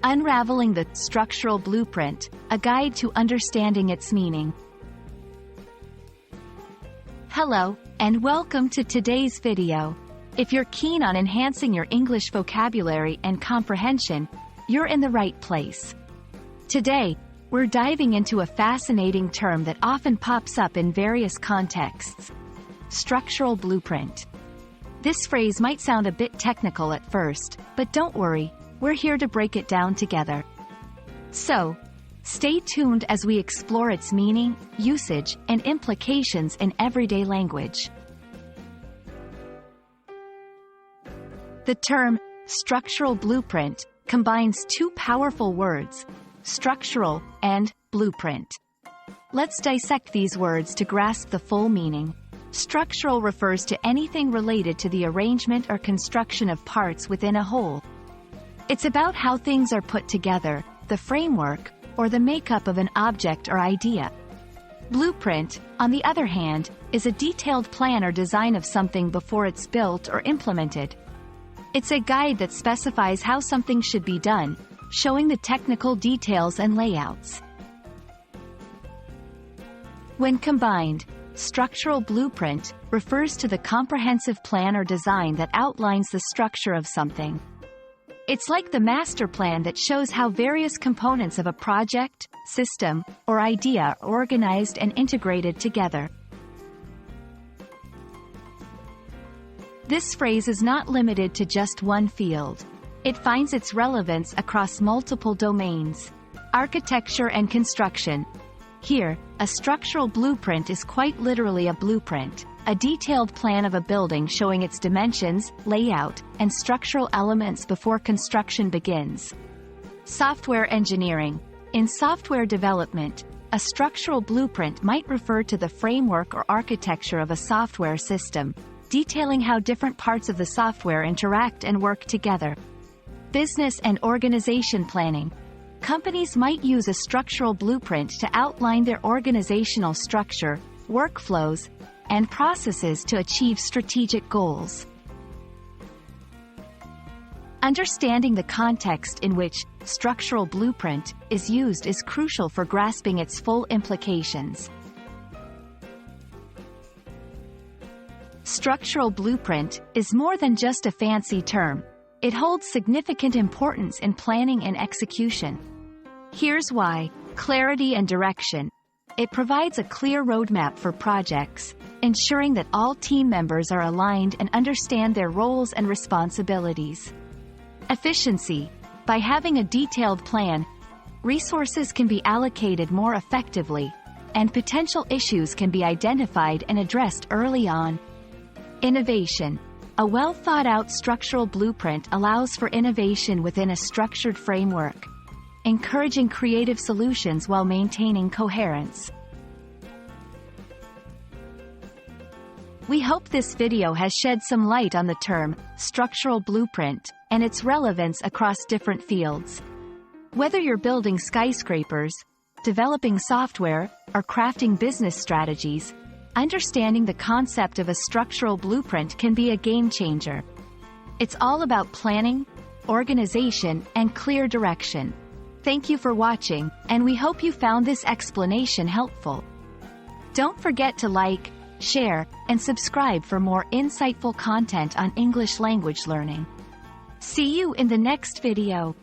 Unraveling the Structural Blueprint, a guide to understanding its meaning. Hello, and welcome to today's video. If you're keen on enhancing your English vocabulary and comprehension, you're in the right place. Today, we're diving into a fascinating term that often pops up in various contexts: structural blueprint. This phrase might sound a bit technical at first, but don't worry, we're here to break it down together. So, stay tuned as we explore its meaning, usage, and implications in everyday language. The term structural blueprint combines two powerful words, structural and blueprint. Let's dissect these words to grasp the full meaning. Structural refers to anything related to the arrangement or construction of parts within a whole. It's about how things are put together, the framework, or the makeup of an object or idea. Blueprint, on the other hand, is a detailed plan or design of something before it's built or implemented. It's a guide that specifies how something should be done, showing the technical details and layouts. When combined, structural blueprint refers to the comprehensive plan or design that outlines the structure of something. It's like the master plan that shows how various components of a project, system, or idea are organized and integrated together. This phrase is not limited to just one field. It finds its relevance across multiple domains. Architecture and construction. Here, a structural blueprint is quite literally a blueprint, a detailed plan of a building showing its dimensions, layout, and structural elements before construction begins. Software engineering. In software development, a structural blueprint might refer to the framework or architecture of a software system, detailing how different parts of the software interact and work together. Business and organization planning. Companies might use a structural blueprint to outline their organizational structure, workflows, and processes to achieve strategic goals. Understanding the context in which structural blueprint is used is crucial for grasping its full implications. Structural blueprint is more than just a fancy term. It holds significant importance in planning and execution. Here's why: clarity and direction. It provides a clear roadmap for projects, ensuring that all team members are aligned and understand their roles and responsibilities. Efficiency. By having a detailed plan, resources can be allocated more effectively, and potential issues can be identified and addressed early on. Innovation. A well-thought-out structural blueprint allows for innovation within a structured framework, encouraging creative solutions while maintaining coherence. We hope this video has shed some light on the term structural blueprint and its relevance across different fields. Whether you're building skyscrapers, developing software, or crafting business strategies, understanding the concept of a structural blueprint can be a game changer. It's all about planning, organization, and clear direction. Thank you for watching, and we hope you found this explanation helpful. Don't forget to like, share, and subscribe for more insightful content on English language learning. See you in the next video.